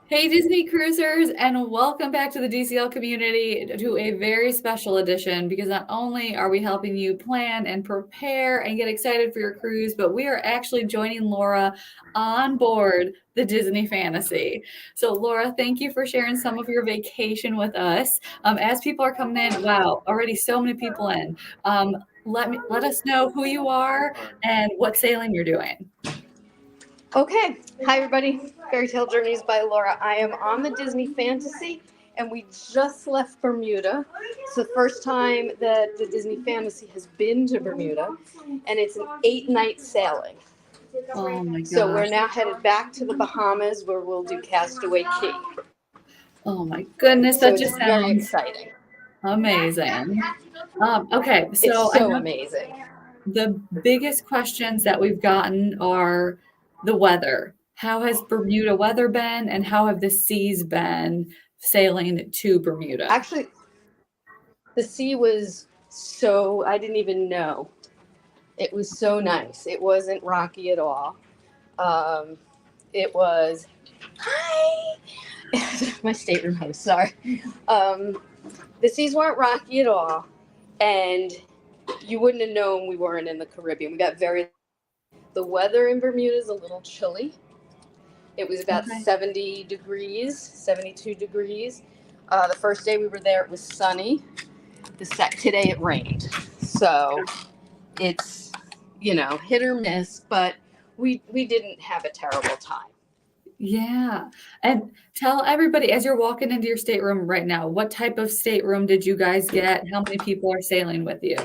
Hey, Disney cruisers, and welcome back to the DCL community to a very special edition because not only are we helping you plan and prepare and get excited for your cruise, but we are actually joining Laura on board the Disney Fantasy. So, Laura, thank you for sharing some of your vacation with us. As people are coming in, wow, already so many people in. Let us know who you are and what sailing you're doing. Okay. Hi, everybody. Fairytale Journeys by Laura. I am on the Disney Fantasy, and we just left Bermuda. It's the first time that the Disney Fantasy has been to Bermuda, and it's an 8-night sailing. Oh my So we're gosh. now headed back to the Bahamas, where we'll do Castaway Key. Oh my goodness, So that it's just very sounds exciting. amazing. Okay, It's so I so know amazing. the biggest questions that we've gotten are the weather. How has Bermuda weather been, and how have the seas been sailing to Bermuda? Actually, the sea was so, I didn't even know. It was so nice. It wasn't rocky at all. Um, it was, hi, my stateroom host, sorry. Um, the seas weren't rocky at all, and you wouldn't have known we weren't in the Caribbean. We got the weather in Bermuda is a little chilly. It was about Okay. 70 degrees, 72 degrees. The first day we were there, it was sunny. Today it rained. So it's, hit or miss, but we didn't have a terrible time. Yeah. And tell everybody as you're walking into your stateroom right now, what type of stateroom did you guys get? How many people are sailing with you?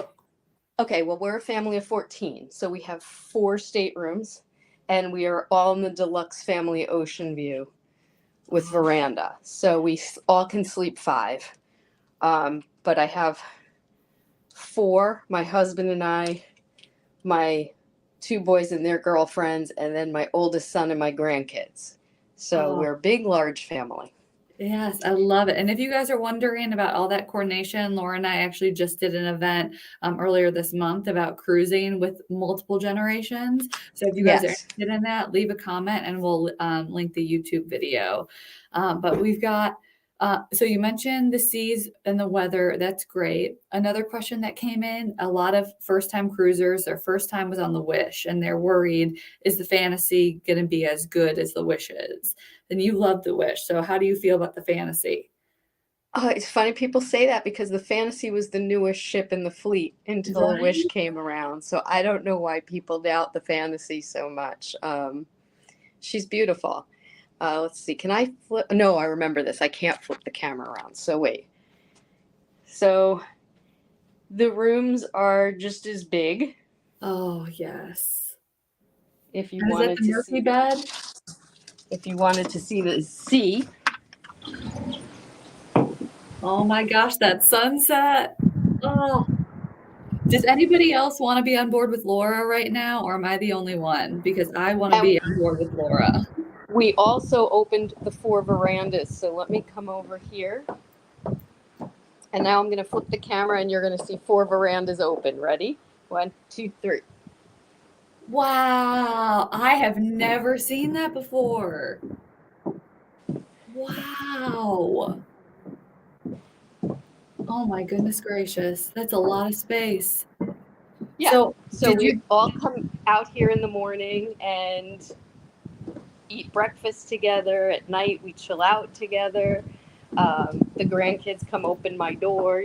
Okay, well, we're a family of 14, so we have 4 staterooms, and we are all in the deluxe family ocean view with veranda. So we all can sleep 5. But I have 4, my husband and I, my 2 boys and their girlfriends, and then my oldest son and my grandkids. So Oh, we're a big, large family. yes, I love it. And if you guys are wondering about all that coordination, Laura and I actually just did an event earlier this month about cruising with multiple generations. So if you guys are Yes. interested in that, leave a comment and we'll link the YouTube video. But we've got, so you mentioned the seas and the weather. That's great. Another question that came in, a lot of first time cruisers, their first time was on the Wish and they're worried, is the fantasy going to be as good as the Wish is? And you love the Wish. So how do you feel about the fantasy? It's funny people say that because the Fantasy was the newest ship in the fleet until the Wish Right? came around. So I don't know why people doubt the Fantasy so much. She's beautiful. Let's see. Can I flip? No, I remember this. I can't flip the camera around. So wait. So the rooms are just as big. Oh, yes. If you And is that wanted the to Murphy see, bed? if you wanted to see the sea, Oh my gosh, that sunset. Oh, does anybody else want to be on board with Laura right now, or am I the only one? Because I want to and be on board with Laura. we also opened the 4 verandas. So let me come over here. And now I'm going to flip the camera and you're going to see 4 verandas open. Ready? 1, 2, 3. Wow, I have never seen that before. Wow. Oh my goodness gracious. That's a lot of space. Yeah. So, So did we you all come out here in the morning and eat breakfast together. At night, we chill out together. The grandkids come open my door.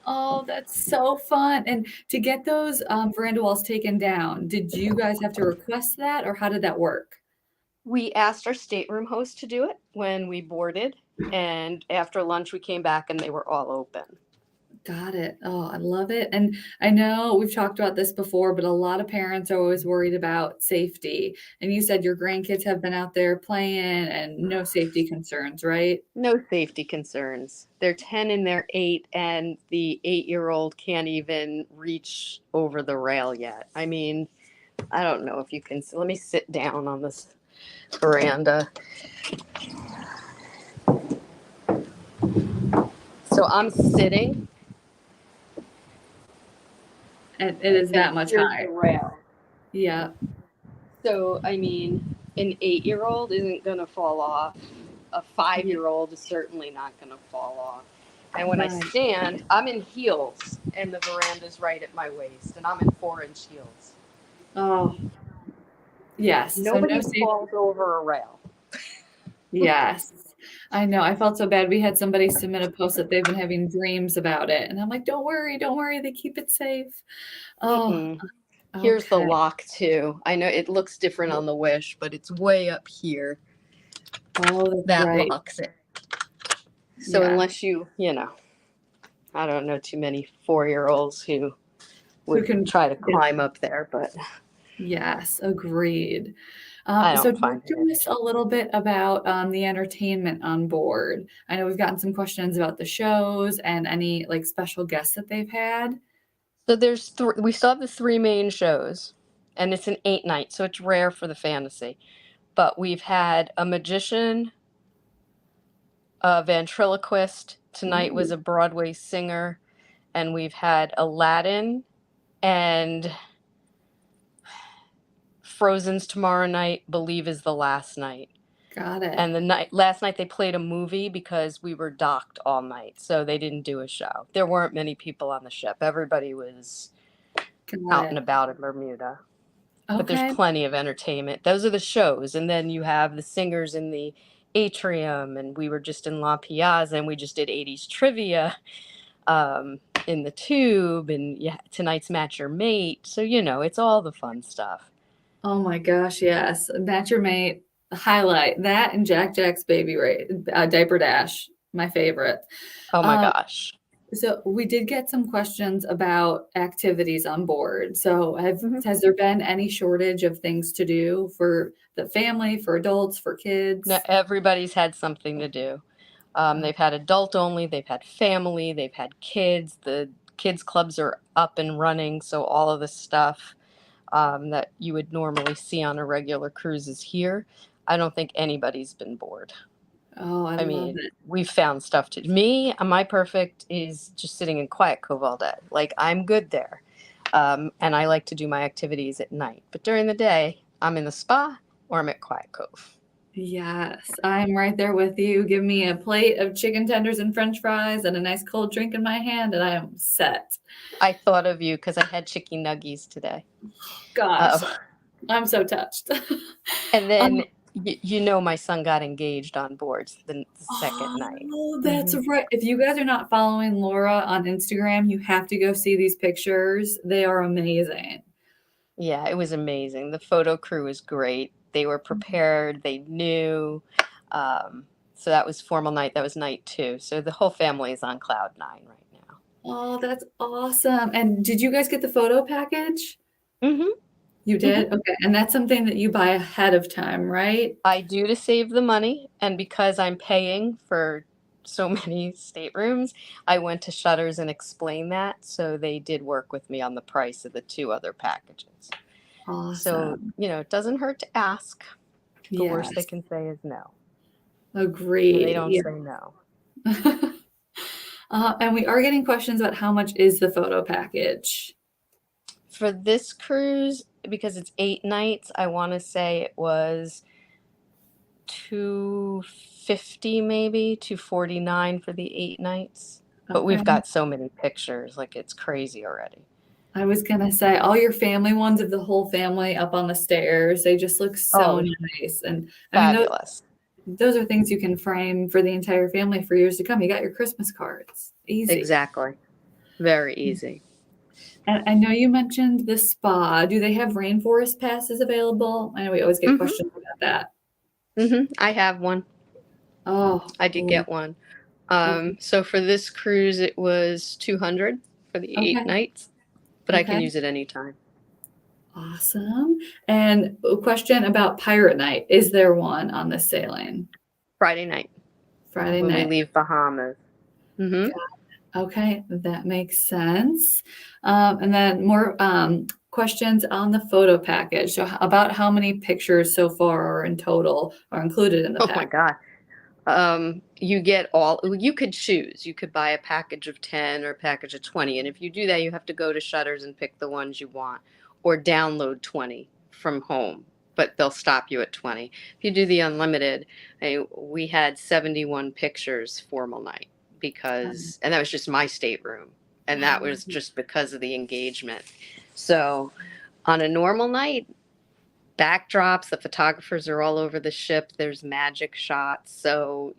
Oh, that's so fun. And to get those veranda walls taken down, did you guys have to request that or how did that work? We asked our stateroom host to do it when we boarded. And after lunch, we came back and they were all open. Got it. Oh, I love it. And I know we've talked about this before, but a lot of parents are always worried about safety. And you said your grandkids have been out there playing and no safety concerns, right? No safety concerns. They're 10 and they're 8, and the 8-year-old can't even reach over the rail yet. I mean, I don't know if you can. Let me sit down on this veranda. So I'm sitting, And it is and that much here's the higher. rail. Yeah. So, I mean, an 8-year-old isn't going to fall off. A 5-year-old is certainly not going to fall off. And when I Right. stand, I'm in heels, and the veranda's right at my waist, and I'm in 4-inch heels. Oh, yes. So no Nobody safe. falls over a rail. Yes. I know. I felt so bad. We had somebody submit a post that they've been having dreams about it. And I'm like, don't worry. They keep it safe. Oh, Mm-mm. Here's the okay. lock, too. I know it looks different on the Wish, but it's way up here. Oh, that's That right. locks it. So Yeah. unless I don't know too many 4-year-olds who Who would can try to get, climb up there, but yes, agreed. I So don't talk find it to an us issue. a little bit about the entertainment on board. I know we've gotten some questions about the shows and any like special guests that they've had. So we still have the 3 main shows, and it's an 8 night, so it's rare for the fantasy. But we've had a magician, a ventriloquist. Tonight was Ooh, a Broadway singer, and we've had Aladdin and Frozen's tomorrow night. Believe is the last night. got it. And last night they played a movie because we were docked all night, so they didn't do a show. There weren't many people on the ship. Everybody was Got out and it. about in Bermuda. But there's Okay. plenty of entertainment. Those are the shows, and then you have the singers in the atrium, and we were just in La Piazza, and we just did 80s trivia in the tube, and yeah, tonight's Match Your Mate. So it's all the fun stuff. Oh my gosh, yes. Match Your Mate, highlight that and Jack's Baby Diaper Dash, my favorite. Oh my Um, gosh. so we did get some questions about activities on board. So Mhm. has there been any shortage of things to do for the family, for adults, for Now kids? everybody's had something to do. Oh, They've had adult only, they've had family, they've had kids. The kids clubs are up and running, so all of the stuff that you would normally see on a regular cruise is here. I don't think anybody's been bored. oh, I I love mean, it. we've found stuff to me. My perfect is just sitting in Quiet Cove all day. Like I'm good there, and I like to do my activities at night. But during the day, I'm in the spa or I'm at Quiet Cove. Yes, I'm right there with you. Give me a plate of chicken tenders and french fries and a nice cold drink in my hand, and I am set. I thought of you because I had chicken nuggies today. Gosh, Uh, I'm so touched. and Um, then my son got engaged on board the second night. oh, that's Hmm. right. If you guys are not following Laura on Instagram, you have to go see these pictures. They are amazing. Yeah, it was amazing. The photo crew was great. They were prepared. They knew. So that was formal night. That was night 2. So the whole family is on cloud 9 right now. Oh, that's awesome. And did you guys get the photo package? Hmm. You Hmm. did? Okay. And that's something that you buy ahead of time, right? I do to save the money, and because I'm paying for so many staterooms, I went to Shutters and explained that. So they did work with me on the price of the 2 other packages. So, Awesome. it doesn't hurt to ask. The worst they Yes. can say is no. And they Agreed. don't Yeah. say no. And we are getting questions about how much is the photo package. For this cruise, because it's 8 nights, I want to say it was 250 maybe, 249 for the 8 nights. But Okay. we've got so many pictures, like it's crazy already. I was gonna say all your family ones of the whole family up on the stairs, they just look Oh, so it's nice. And I mean, fabulous. those are things you can frame for the entire family for years to come. You got your Christmas cards. Easy. Exactly. Very easy. And I know you mentioned the spa. Do they have rainforest passes available? I know we always get Hmm. questions about that. I have one. Oh, I did oh, get one. okay. So for this cruise, it was 200 for the eight Okay. nights, but I can Okay. use it anytime. Awesome. And a question about Pirate Night. Is there one on this sailing? Friday night Friday when we night. leave Bahamas. Hmm. Okay, that makes sense. And then more questions on the photo package. So about how many pictures so far are in total are included in the Oh my pack? God. You could choose. You could buy a package of 10 or a package of 20. And if you do that, you have to go to Shutters and pick the ones you want or download 20 from home. but they'll stop you at 20. If you do the unlimited, we had 71 pictures formal night Um, and that was just my stateroom. And that was just because of the engagement. So on a normal night, backdrops, the photographers are all over the ship. There's magic shots. So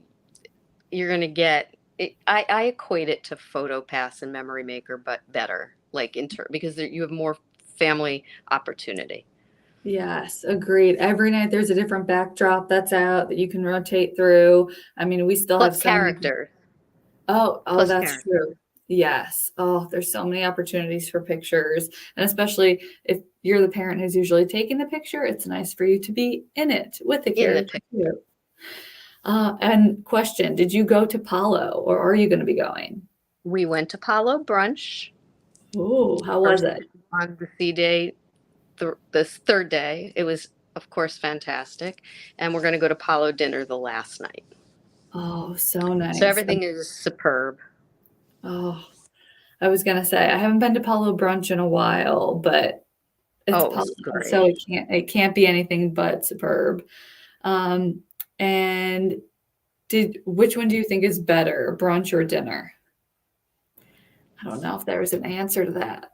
you're going to get it. I equate it to PhotoPass and Memory Maker, but better, like because you have more family opportunity. Yes, agreed. Every night there's a different backdrop that's out that you can rotate through. I mean, we still have Plus so many. character. Oh, Plus that's character. true. Yes. Oh, there's so many opportunities for pictures. And especially if you're the parent who's usually taking the picture, it's nice for you to be in it with the In the character picture. too. And question, did you go to Palo or are you going to be going? We went to Palo brunch. Oh, how was First it? on the sea day, this third day. It was, of course, fantastic. And we're going to go to Palo dinner the last night. Oh, so So nice. everything is superb. Oh, I was gonna say I haven't been to Palo brunch in a while, but it's Oh, it Palo, was so great. it can't be anything but superb. Um, and which one do you think is better, brunch or dinner? I don't know if there was an answer to that.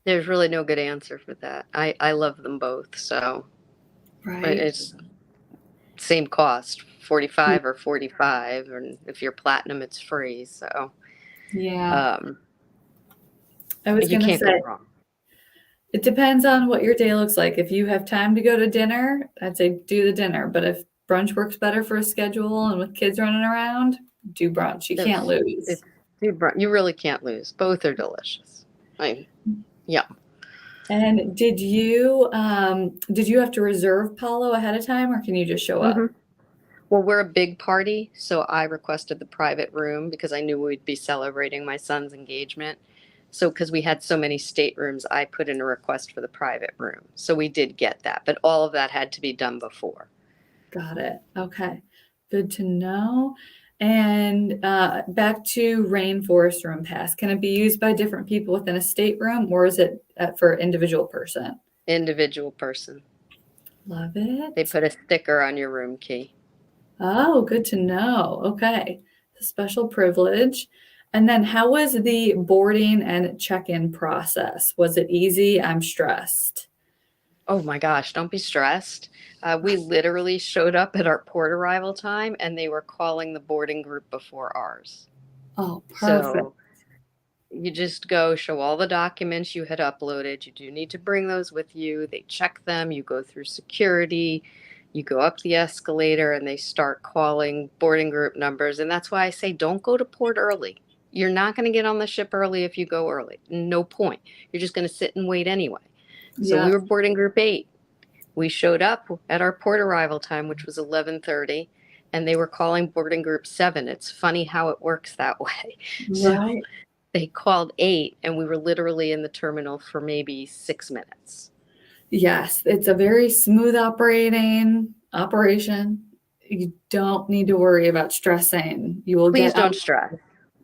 There's really no good answer for that. I love them both. So Right. it's same cost, 45 or 45. And if you're platinum, it's free. So Yeah. um, I was you gonna can't go say wrong. it depends on what your day looks like. If you have time to go to dinner, I'd say do the dinner. But if brunch works better for a schedule and with kids running around, do brunch. You can't lose. It's you really can't lose. Both are delicious. Yeah. And did you have to reserve Palo ahead of time or can you just show hmm up? Well, we're a big party, so I requested the private room because I knew we'd be celebrating my son's engagement. So, because we had so many staterooms, I put in a request for the private room. So we did get that, but all of that had to be done before. Got it. Okay. Good to know. And back to rainforest room pass. Can it be used by different people within a stateroom or is it for individual person? Individual person. Love They it. put a sticker on your room key. Oh, good to know. Okay. A special privilege. And then how was the boarding and check-in process? Was it easy? I'm stressed. Oh my gosh, don't be stressed. We literally showed up at our port arrival time and they were calling the boarding group before ours. Oh, perfect. So you just go show all the documents you had uploaded. You do need to bring those with you. They check them. You go through security. You go up the escalator and they start calling boarding group numbers. And that's why I say don't go to port early. You're not going to get on the ship early if you go early. No point. You're just going to sit and wait anyway. So we Yeah. were boarding group 8. We showed up at our port arrival time, which was 11:30, and they were calling boarding group 7. It's funny how it works that way. So Right. they called 8 and we were literally in the terminal for maybe 6 minutes. Yes, it's a very smooth operation. You don't need to worry about stressing. You will Please get out. don't stress.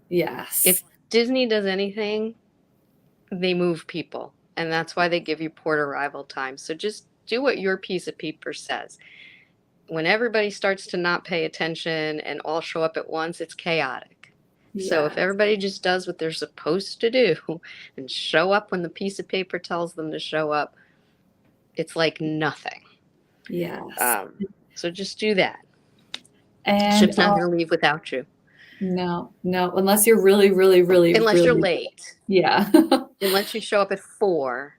Yes. If Disney does anything, they move people. And that's why they give you port arrival time. So just do what your piece of paper says. When everybody starts to not pay attention and all show up at once, it's chaotic. So if Yes. everybody just does what they're supposed to do and show up when the piece of paper tells them to show up, it's like nothing. Yes. So just do that. And Ship's not going to leave without you. no, no, unless you're really, really, really, Unless you're really, late. yeah. Unless you show up at 4,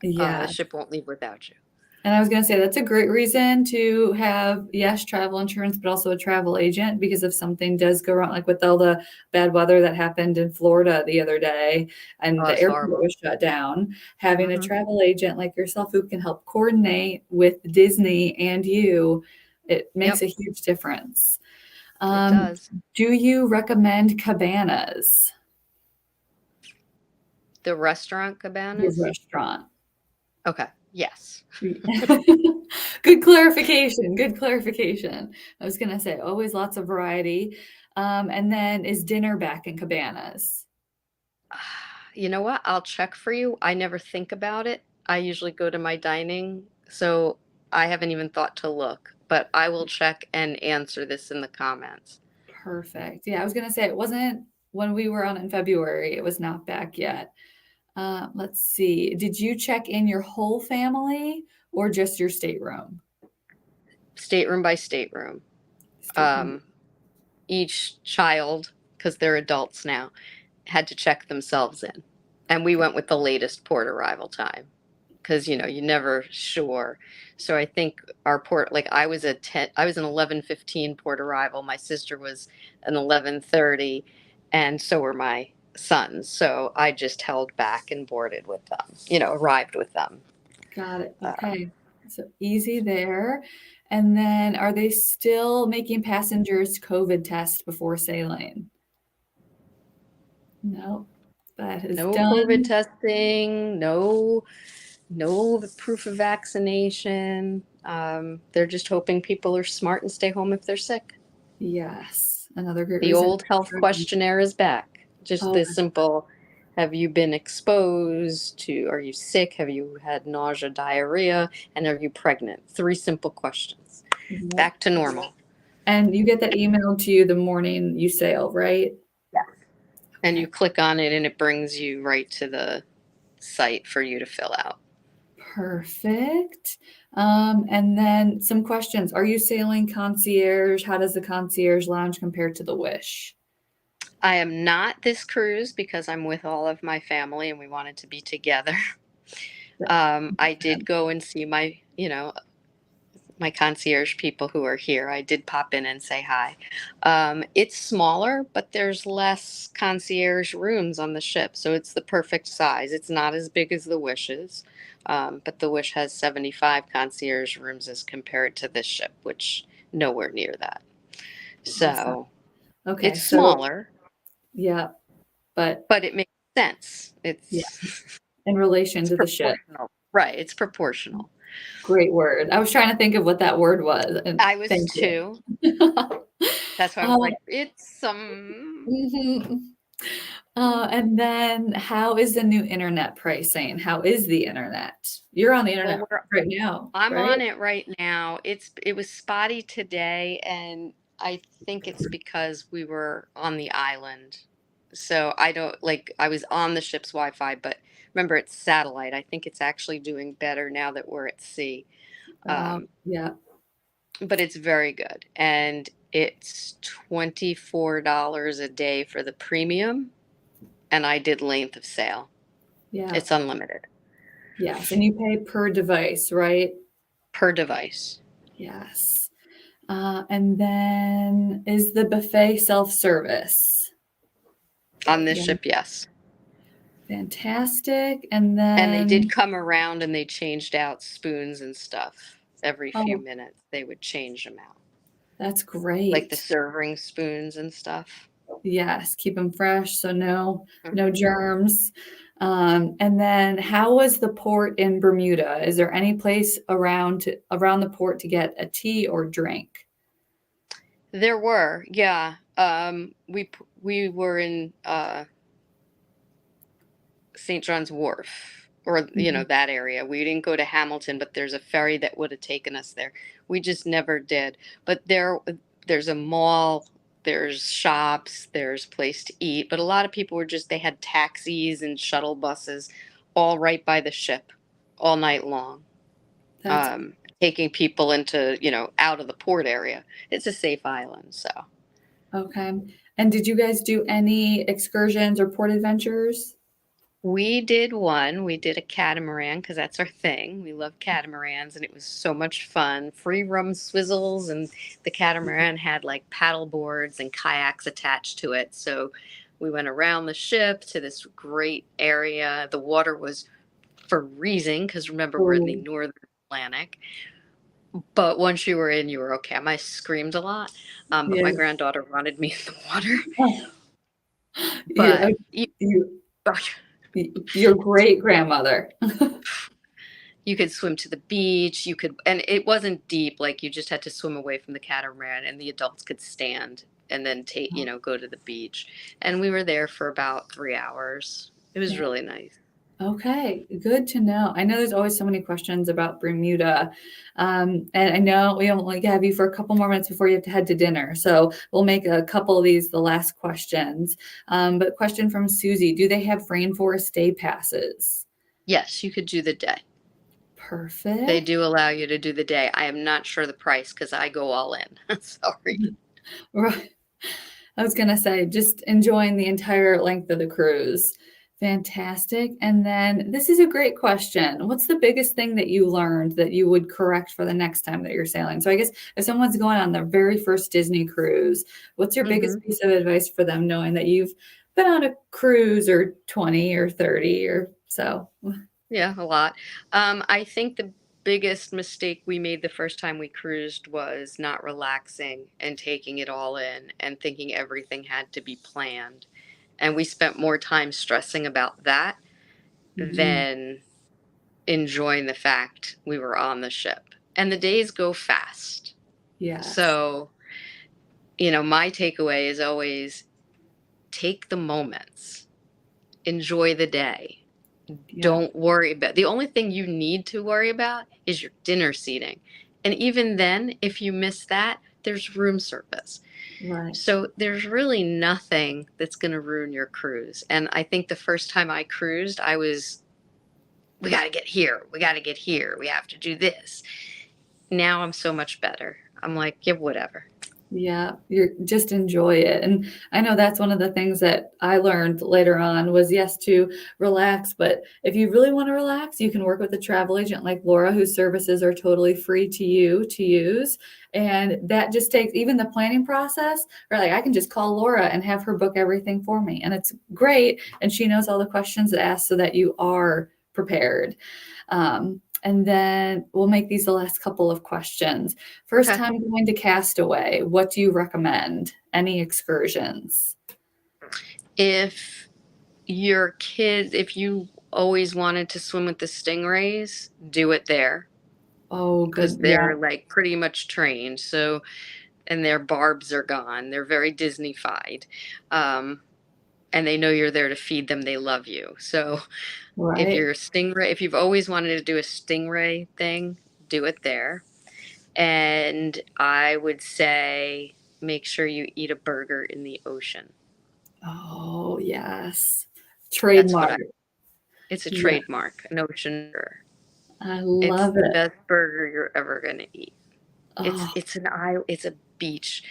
the Yeah. ship won't leave without you. And I was going to say that's a great reason to have, yes, travel insurance, but also a travel agent because if something does go wrong, like with all the bad weather that happened in Florida the other day and Oh, the it's airport horrible. was shut down, having a hmm travel agent like yourself who can help coordinate with Disney and you, it makes Yep, a huge difference. it Um, does. do you recommend cabanas? The restaurant Your cabanas? restaurant. Okay, yes. Good clarification. Good clarification. I was gonna say always lots of variety. And then is dinner back in cabanas? You know what? I'll check for you. I never think about it. I usually go to my dining. So I haven't even thought to look, but I will check and answer this in the comments. Perfect. Yeah, I was gonna say it wasn't when we were on in February. It was not back yet. Let's see. Did you check in your whole family or just your stateroom? Stateroom by stateroom. Stateroom. Each child, because they're adults now, had to check themselves in. And we went with the latest port arrival time because, you're never sure. So I think our port, like I was an 11:15 port arrival. My sister was an 11:30, and so were my sons. So I just held back and boarded with them, arrived with them. Got it. Um, Okay. So easy there. And then are they still making passengers COVID test before sailing? No, that is no COVID done. testing, no proof of vaccination. They're just hoping people are smart and stay home if they're sick. Yes. Another great The reason. old health questionnaire is back. Just Oh, this simple. Have you been exposed to, are you sick? Have you had nausea, diarrhea? And are you pregnant? 3 simple questions. yep. Back to normal. And you get that email to you the morning you sail, right? Yes. And Okay. you click on it and it brings you right to the site for you to fill out. Perfect. And then some questions. Are you sailing concierge? How does the concierge lounge compare to the Wish? I am not this cruise because I'm with all of my family and we wanted to be together. I did go and see my concierge people who are here. I did pop in and say hi. It's smaller, but there's less concierge rooms on the ship, so it's the perfect size. It's not as big as the Wishes, but the Wish has 75 concierge rooms as compared to this ship, which nowhere near that. Awesome. So Okay, it's so smaller, yeah, but but it makes sense. yeah, It's in relation it's to the ship. proportional, right? It's proportional. Great word. I was trying to think of what that word was, and I was thank you. too. That's why I was Uh, like, it's some. mhm. And then how is the new internet pricing? How is the internet? You're on the Well, internet we're right now, I'm right? on it right now. It was spotty today, and I think it's because we were on the island. So I don't like I was on the ship's Wi-Fi, but remember it's satellite. I think it's actually doing better now that we're at sea. Yeah. But it's very good, and it's $24 a day for the premium, and I did length of sail. Yeah. It's unlimited Yes. And you pay per device, right? per device Yes. And then is the buffet self-service? on this Yeah. ship. Yes. Fantastic. And And they did then, come around and they changed out spoons and stuff every few oh, minutes. They would change them out, that's like the great. serving spoons and stuff. Yes, keep them fresh, so no Mhm. germs. And then how was the port in Bermuda? Is there any place around the port to get a tea or drink? There were, yeah. We were in St. John's Wharf, or Mhm. that area. We didn't go to Hamilton, but there's a ferry that would have taken us there. We just never did. But there's a mall, there's shops, there's place to eat. But a lot of people they had taxis and shuttle buses all right by the ship all night long, That's taking people into out of the port area. It's a safe island, so. okay. And did you guys do any excursions or port adventures? We did one. We did a catamaran because that's our thing. We love catamarans, and it was so much fun. Free rum swizzles, and the catamaran had like paddle boards and kayaks attached to it. So we went around the ship to this great area. The water was freezing because remember, we're in the Oh, northern Atlantic. But once you were in, you were okay. I might screamed a lot, but yeah. my granddaughter wanted me in the water. Oh, But you your great grandmother. you could swim to the beach, and it wasn't deep, like you just had to swim away from the catamaran, and the adults could stand and then go to the beach. And we were there for about 3 hours. It was Yeah. really nice. Okay, good to know. I know there's always so many questions about Bermuda. And I know we only have you for a couple more minutes before you have to head to dinner. So we'll make a couple of these the last questions. But question from Susie, do they have rainforest day passes? Yes, you could do the day. They Perfect. do allow you to do the day. I am not sure the price because I go all in. Sorry. Right. I was gonna say, just enjoying the entire length of the cruise. Fantastic. And then this is a great question. What's the biggest thing that you learned that you would correct for the next time that you're sailing? So I guess if someone's going on their very first Disney cruise, what's your biggest Hmm. piece of advice for them knowing that you've been on a cruise or 20 or 30 or so? Yeah, a lot. I think the biggest mistake we made the first time we cruised was not relaxing and taking it all in and thinking everything had to be planned. And we spent more time stressing about that Mhm. than enjoying the fact we were on the ship. And the days go fast. Yes. So, my takeaway is always take the moments, enjoy the day. Yeah. Don't worry about the only thing you need to worry about is your dinner seating. And even then, if you miss that, there's room service. Right. So there's really nothing that's going to ruin your cruise. And I think the first time I cruised, we got to get here. We got to get here. We have to do this. Now I'm so much better. I'm like, yeah, whatever. Yeah, you're just enjoy it. And I know that's one of the things that I learned later on was yes to relax, but if you really want to relax, you can work with a travel agent like Laura whose services are totally free to you to use. And that just takes even the planning process, or like I can just call Laura and have her book everything for me. And it's great. And she knows all the questions to ask so that you are prepared. And then we'll make these the last couple of questions. First Okay. time going to Castaway, what do you recommend? Any excursions? If if you always wanted to swim with the stingrays, do it there Oh, because good. Yeah, they're like pretty much trained. So, and their barbs are gone. They're very Disney-fied. Um, and they know you're there to feed them. They love you. So, right. if you've always wanted to do a stingray thing, do it there. And I would say make sure you eat a burger in the ocean. Oh, yes. That's what Trademark. it's a Yeah, trademark, an ocean burger. I It's love the it. best burger you're ever gonna eat. Oh, It's a beach.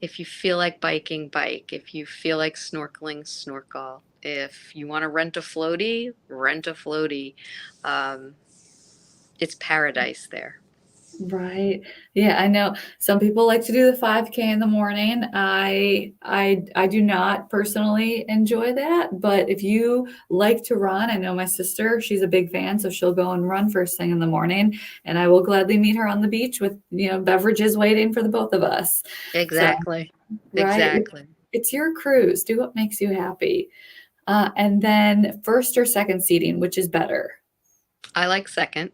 If you feel like biking, bike. If you feel like snorkeling, snorkel. If you want to rent a floaty, rent a floaty. Um, it's paradise there. right. Yeah, I know some people like to do the 5K in the morning. I do not personally enjoy that, but if you like to run, I know my sister, she's a big fan, so she'll go and run first thing in the morning, and I will gladly meet her on the beach with, beverages waiting for the both of us. So, Exactly. right, Exactly. it's your cruise. Do what makes you happy. And then first or second seating, which is better? I like second.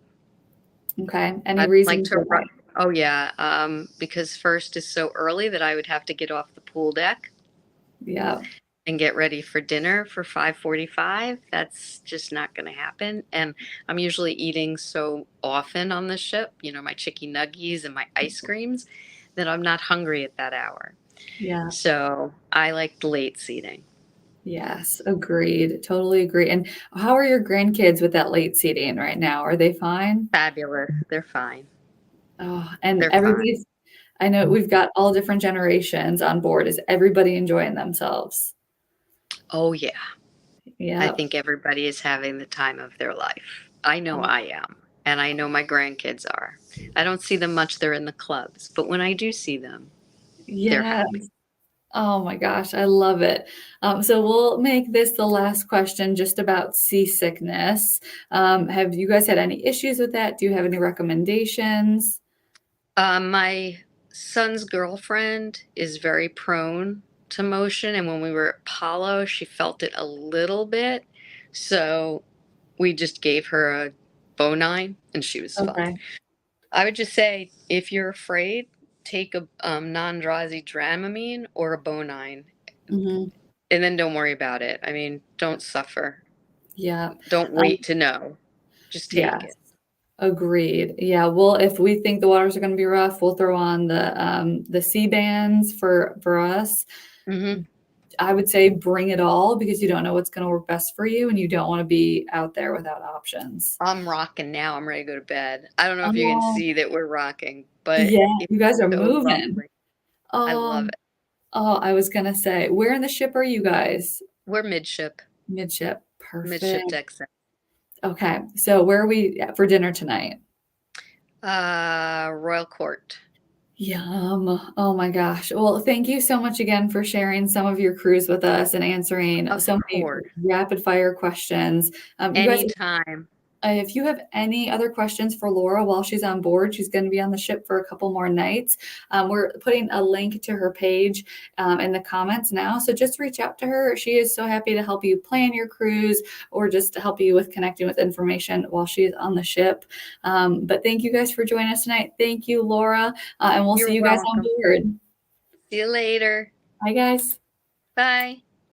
Okay. Any I'd like reason to for run. that? Oh yeah, because first is so early that I would have to get off the pool deck Yeah. and get ready for dinner for 5:45. That's just not going to happen. And I'm usually eating so often on the ship, my chicken nuggies and my ice creams, that I'm not hungry at that hour. Yeah. So I like the late seating. Yes, agreed. Totally agree. And how are your grandkids with that late seating right now? Are they fine? Fabulous. They're fine. Oh, and They're fine. I know we've got all different generations on board. Is everybody enjoying themselves? Oh yeah. I Yeah. think everybody is having the time of their life. I know Oh, I am. And I know my grandkids are. I don't see them much. They're in the clubs. But when I do see them, they're yeah. happy. Oh my gosh, I love it. So we'll make this the last question just about seasickness. Have you guys had any issues with that? Do you have any recommendations? My son's girlfriend is very prone to motion. And when we were at Palo, she felt it a little bit. So we just gave her a Bonine and she was fine. Okay. I would just say if you're afraid, take a non-drowsy Dramamine or a Bonine Mhm. and then don't worry about it. I mean, don't suffer. Yeah. Don't wait to know. Just take Yes. it. Agreed. Yeah. Well, if we think the waters are going to be rough, we'll throw on the sea bands for us. Mm-hmm. I would say bring it all because you don't know what's going to work best for you and you don't want to be out there without options. I'm rocking now. I'm ready to go to bed. I don't know if you can Oh, see that we're rocking, but yeah. it's You guys are so moving. lovely. I love Um, it. oh, I was going to say, where in the ship are you guys? We're midship, Midship. midship Perfect. deck set. Okay. So where are we at for dinner tonight? Royal Court. Yum. Oh my gosh. Well, thank you so much again for sharing some of your cruise with us and answering Of so many course. rapid fire questions. You guys, Anytime. if you have any other questions for Laura while she's on board, she's going to be on the ship for a couple more nights. We're putting a link to her page in the comments now. So just reach out to her. She is so happy to help you plan your cruise or just to help you with connecting with information while she's on the ship. But thank you guys for joining us tonight. Thank you, Laura. And we'll see You're you guys on welcome. board. See you later. Bye, guys. Bye.